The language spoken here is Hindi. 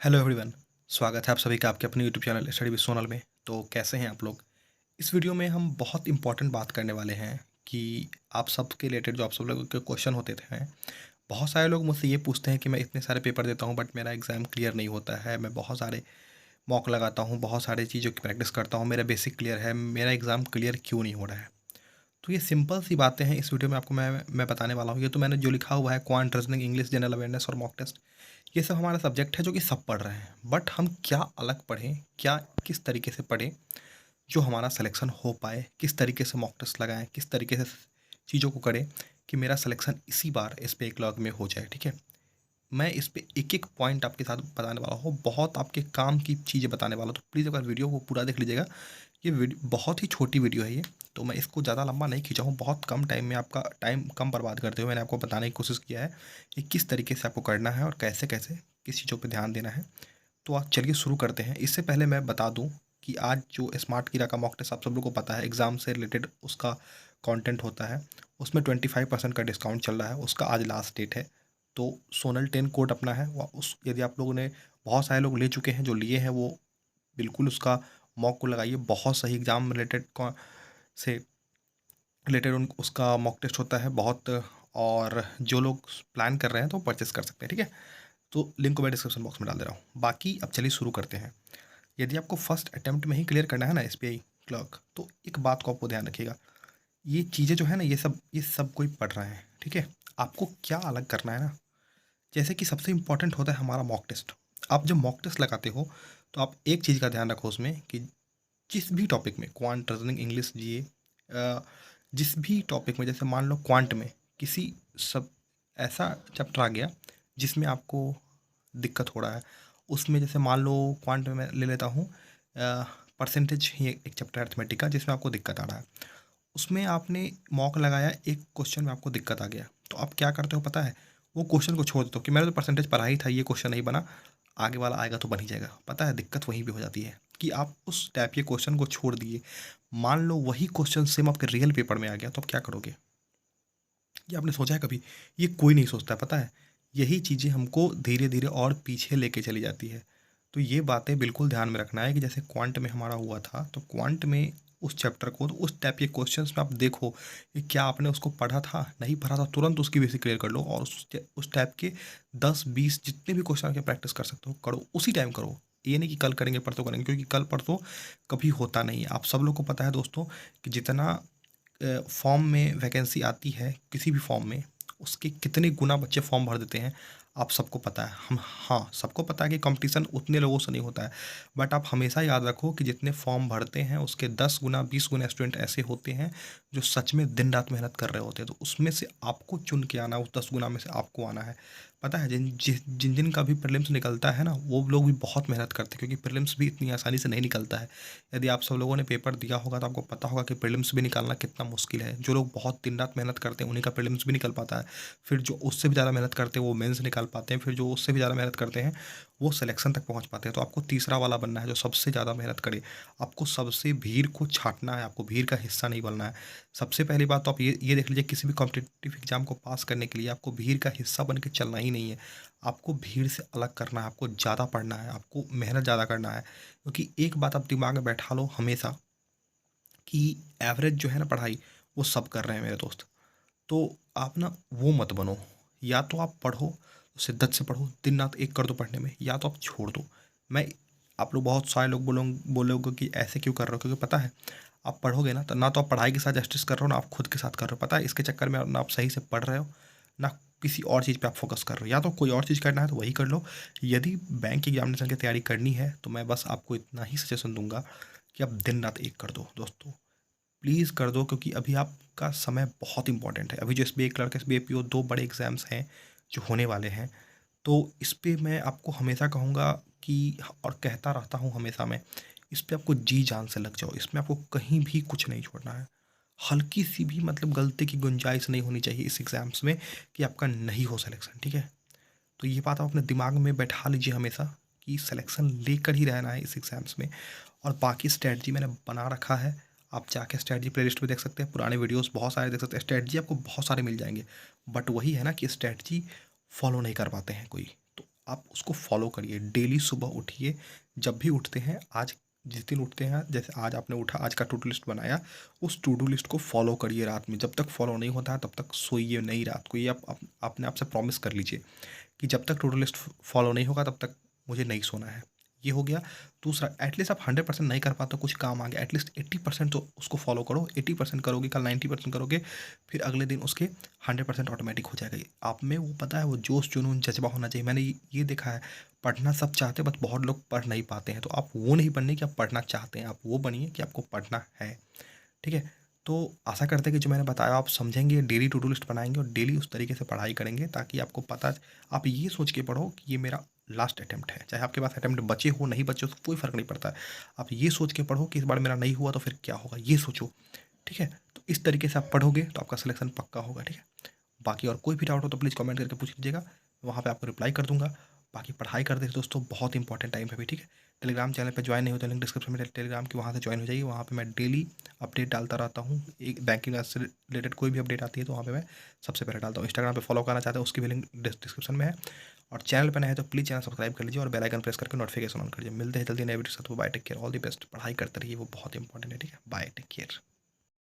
Hello everyone. स्वागत है आप सभी का आपके अपने YouTube channel study with Sonal में। तो कैसे हैं आप लोग? इस वीडियो में हम बहुत इंपॉर्टेंट बात करने वाले हैं कि आप सब के रिलेटेड जो आप सब लोगों के क्वेश्चन होते थे हैं। बहुत सारे लोग मुझसे ये पूछते हैं कि मैं इतने सारे पेपर देता हूँ बट मेरा एग्ज़ाम क्लियर नहीं होता है। मैं बहुत सारे मॉक लगाता हूँ, बहुत सारी चीज़ों की प्रैक्टिस करता हूँ, मेरा बेसिक क्लियर है, मेरा एग्ज़ाम क्लियर क्यों नहीं हो रहा है? तो ये सिंपल सी बातें हैं, इस वीडियो में आपको मैं बताने वाला हूँ। ये तो मैंने जो लिखा हुआ है quant, reasoning, English, general awareness और मॉक टेस्ट, ये सब हमारा सब्जेक्ट है जो कि सब पढ़ रहे हैं। बट हम क्या अलग पढ़ें, क्या किस तरीके से पढ़ें जो हमारा सिलेक्शन हो पाए, किस तरीके से मॉक टेस्ट लगाएं, किस तरीके से चीज़ों को करें कि मेरा सिलेक्शन इसी बार इस पे एक लॉग में हो जाए। ठीक है, मैं इस पे एक एक पॉइंट आपके साथ बताने वाला हूँ, बहुत आपके काम की चीज़ें बताने वाला हूँ। तो प्लीज़ अगर वीडियो को पूरा देख लीजिएगा। ये वीडियो बहुत ही छोटी वीडियो है ये, तो मैं इसको ज़्यादा लंबा नहीं खींचा हूँ। बहुत कम टाइम में आपका टाइम कम बर्बाद करते हुए मैंने आपको बताने की कोशिश किया है कि किस तरीके से आपको करना है और कैसे कैसे किस चीज़ों पे ध्यान देना है। तो आप चलिए शुरू करते हैं। इससे पहले मैं बता दूं कि आज जो स्मार्ट कीड़ा का मॉक टेस्ट आप सब लोग को पता है, एग्ज़ाम से रिलेटेड उसका कंटेंट होता है। उसमें 25% का डिस्काउंट चल रहा है, उसका आज लास्ट डेट है। तो सोनल 10 कोड अपना है, वह उस यदि आप लोगों ने, बहुत सारे लोग ले चुके हैं, जो लिए हैं वो बिल्कुल उसका मॉक को लगाइए। बहुत सही एग्ज़ाम रिलेटेड से रिलेटेड उन उसका मॉक टेस्ट होता है बहुत। और जो लोग प्लान कर रहे हैं तो परचेस कर सकते हैं। ठीक है, तो लिंक को मैं डिस्क्रिप्शन बॉक्स में डाल दे रहा हूँ। बाकी अब चलिए शुरू करते हैं। यदि आपको फर्स्ट अटेम्प्ट में ही क्लियर करना है ना एसबीआई क्लर्क, तो एक बात को आपको ध्यान रखिएगा, ये चीज़ें जो है ना, ये सब कोई पढ़ रहा है। ठीक है, आपको क्या अलग करना है ना, जैसे कि सबसे इम्पोर्टेंट होता है हमारा मॉक टेस्ट। आप जब मॉक टेस्ट लगाते हो तो आप एक चीज़ का ध्यान रखो उसमें कि जिस भी टॉपिक में, क्वांट, रीजनिंग, इंग्लिश, जीए, जिस भी टॉपिक में, जैसे मान लो क्वांट में किसी सब ऐसा चैप्टर आ गया जिसमें आपको दिक्कत हो रहा है, उसमें जैसे मान लो क्वांट में मैं ले लेता हूँ परसेंटेज, ये एक चैप्टर अर्थमेटिक का जिसमें आपको दिक्कत आ रहा है। उसमें आपने मॉक लगाया, एक क्वेश्चन में आपको दिक्कत आ गया, तो आप क्या करते हो पता है? वो क्वेश्चन को छोड़ देते हो कि मैंने तो परसेंटेज पढ़ा ही था, ये क्वेश्चन नहीं बना, आगे वाला आएगा तो बन ही जाएगा। पता है दिक्कत वहीं पे हो जाती है कि आप उस टाइप के क्वेश्चन को छोड़ दिए। मान लो वही क्वेश्चन सेम आपके रियल पेपर में आ गया, तो आप क्या करोगे? ये आपने सोचा है कभी? ये कोई नहीं सोचता, पता है। यही चीज़ें हमको धीरे धीरे और पीछे लेके चली जाती है। तो ये बातें बिल्कुल ध्यान में रखना है कि जैसे क्वांट में हमारा हुआ था, तो क्वांट में उस चैप्टर को, तो उस टाइप के क्वेश्चंस में आप देखो कि क्या आपने उसको पढ़ा था, नहीं पढ़ा था, तुरंत उसकी बेसिक क्लियर कर लो और उस टाइप के 10-20 जितने भी क्वेश्चन के प्रैक्टिस कर सकते हो करो, उसी टाइम करो। ये नहीं कि कल करेंगे परसों करेंगे, क्योंकि कल परसों कभी होता नहीं है। आप सब लोग को पता है दोस्तों कि जितना फॉर्म में वैकेंसी आती है किसी भी फॉर्म में, उसके कितने गुना बच्चे फॉर्म भर देते हैं, आप सबको पता है। हम, हाँ, सबको पता है कि कंपटीशन उतने लोगों से नहीं होता है। बट आप हमेशा याद रखो कि जितने फॉर्म भरते हैं उसके 10 गुना 20 गुना स्टूडेंट ऐसे होते हैं जो सच में दिन रात मेहनत कर रहे होते हैं। तो उसमें से आपको चुन के आना, उस 10 गुना में से आपको आना है। पता है, जिन जिन का भी प्रीलिम्स निकलता है ना, वो लोग भी बहुत मेहनत करते हैं, क्योंकि प्रीलिम्स भी इतनी आसानी से नहीं निकलता है। यदि आप सब लोगों ने पेपर दिया होगा तो आपको पता होगा कि प्रीलिम्स भी निकालना कितना मुश्किल है। जो लोग बहुत दिन रात मेहनत करते हैं उन्हीं का प्रीलिम्स भी निकल पाता है। फिर जो उससे भी ज़्यादा मेहनत करते हैं वो मेंस निकाल पाते हैं। फिर जो उससे भी ज़्यादा मेहनत करते हैं वो सिलेक्शन तक पहुंच पाते हैं। तो आपको तीसरा वाला बनना है जो सबसे ज़्यादा मेहनत करे। आपको सबसे भीड़ को छाटना है, आपको भीड़ का हिस्सा नहीं बनना है। सबसे पहली बात तो आप ये देख लीजिए, किसी भी कॉम्पिटिटिव एग्जाम को पास करने के लिए आपको भीड़ का हिस्सा बन के चलना ही नहीं है। आपको भीड़ से अलग करना है, आपको ज़्यादा पढ़ना है, आपको मेहनत ज़्यादा करना है। क्योंकि एक बात आप दिमाग में बैठा लो हमेशा कि एवरेज जो है ना पढ़ाई, वो सब कर रहे हैं मेरे दोस्त। तो आप ना वो मत बनो। या तो आप पढ़ो, तो शिद्दत से पढ़ो, दिन रात एक कर दो पढ़ने में, या तो आप छोड़ दो। मैं, आप लोग बहुत सारे लोग बोलोगे कि ऐसे क्यों कर रहे हो, क्योंकि पता है आप पढ़ोगे ना, तो ना तो आप पढ़ाई के साथ जस्टिस कर रहे हो, ना आप खुद के साथ कर रहे हो। पता है, इसके चक्कर में ना आप सही से पढ़ रहे हो, ना किसी और चीज़ पे आप फोकस कर रहे हो। या तो कोई और चीज़ करना है तो वही कर लो। यदि बैंक एग्जामिनेशन की तैयारी करनी है तो मैं बस आपको इतना ही सजेशन दूंगा कि आप दिन रात एक कर दो दोस्तों, प्लीज़ कर दो। क्योंकि अभी आपका समय बहुत इंपॉर्टेंट है। अभी जो एसबीआई क्लर्क, एसबीआई पीओ, दो बड़े एग्जाम्स हैं जो होने वाले हैं। तो इस पे मैं आपको हमेशा कहूँगा कि, और कहता रहता हूँ हमेशा मैं, इस पे आपको जी जान से लग जाओ। इसमें आपको कहीं भी कुछ नहीं छोड़ना है। हल्की सी भी मतलब गलती की गुंजाइश नहीं होनी चाहिए इस एग्ज़ाम्स में कि आपका नहीं हो सिलेक्शन। ठीक है, तो ये बात आप अपने दिमाग में बैठा लीजिए हमेशा कि सिलेक्शन लेकर ही रहना है इस एग्ज़ाम्स में। और बाकी स्ट्रेटजी मैंने बना रखा है, आप जाके स्ट्रेटजी प्लेलिस्ट में देख सकते हैं, पुराने वीडियोस बहुत सारे देख सकते हैं। स्ट्रेटजी आपको बहुत सारे मिल जाएंगे, बट वही है ना कि स्ट्रेटजी फॉलो नहीं कर पाते हैं कोई। तो आप उसको फॉलो करिए। डेली सुबह उठिए, जब भी उठते हैं, आज जिस दिन उठते हैं, जैसे आज आपने उठा, आज का टू डू लिस्ट बनाया, उस टू डू लिस्ट को फॉलो करिए रात में। जब तक फॉलो नहीं होता है तब तक सोइए नहीं रात को। ये आप अपने आप से प्रॉमिस कर लीजिए कि जब तक टू डू लिस्ट फॉलो नहीं होगा तब तक मुझे नहीं सोना है। ये हो गया। दूसरा, एटलीस्ट आप 100% नहीं कर पाते हो, कुछ काम आ गया, एटलीस्ट 80% तो उसको फॉलो करो। 80% करोगे, कल 90% करोगे, फिर अगले दिन उसके 100% ऑटोमेटिक हो जाएगा। आप में वो पता है, वो जोश जुनून जज्बा होना चाहिए। मैंने ये देखा है, पढ़ना सब चाहते हैं, बट बहुत लोग पढ़ नहीं पाते हैं। तो आप वो नहीं बनने कि आप पढ़ना चाहते हैं, आप वो बनिए कि आपको पढ़ना है। ठीक है? तो आशा करते हैं कि जो मैंने बताया आप समझेंगे, डेली टू डू लिस्ट बनाएँगे और डेली उस तरीके से पढ़ाई करेंगे, ताकि आपको पता, आप ये सोच के पढ़ो कि ये मेरा लास्ट अटेम्प्ट है। चाहे आपके पास अटेम्प्ट बचे हो, नहीं बचे हो, तो कोई फ़र्क नहीं पड़ता है। आप ये सोच के पढ़ो कि इस बार मेरा नहीं हुआ तो फिर क्या होगा, ये सोचो। ठीक है? तो इस तरीके से आप पढ़ोगे तो आपका सिलेक्शन पक्का होगा। ठीक है? बाकी और कोई भी डाउट हो तो प्लीज़ कमेंट करके पूछ लीजिएगा, वहाँ पे आपको रिप्लाई कर दूँगा। बाकी पढ़ाई करते हैं दोस्तों, बहुत इंपॉर्टेंट टाइम है अभी। ठीक है? टेलीग्राम चैनल पे ज्वाइन नहीं हो तो लिंक डिस्क्रिप्शन में टेलीग्राम की, वहाँ से ज्वाइन हो जाइए। वहाँ पे मैं डेली अपडेट डालता रहता हूँ। एक बैंकिंग से रिलेटेड कोई भी अपडेट आती है तो वहाँ पे मैं सबसे पहले डालता हूँ। इंस्टाग्राम पे फॉलो करना चाहते हैं, उसकी भी लिंक डिस्क्रिप्शन में है। और चैनल पे नए हैं तो प्लीज़ चैनल सब्सक्राइब कर लीजिए और बेल आइकन प्रेस करके नोटिफिकेशन ऑन कर लीजिए। मिलते हैं जल्दी नए वीडियो के साथ। Bye, take care, all the best. पढ़ाई करते रहिए, वो बहुत इंपॉर्टेंट है। ठीक है? Bye, take care.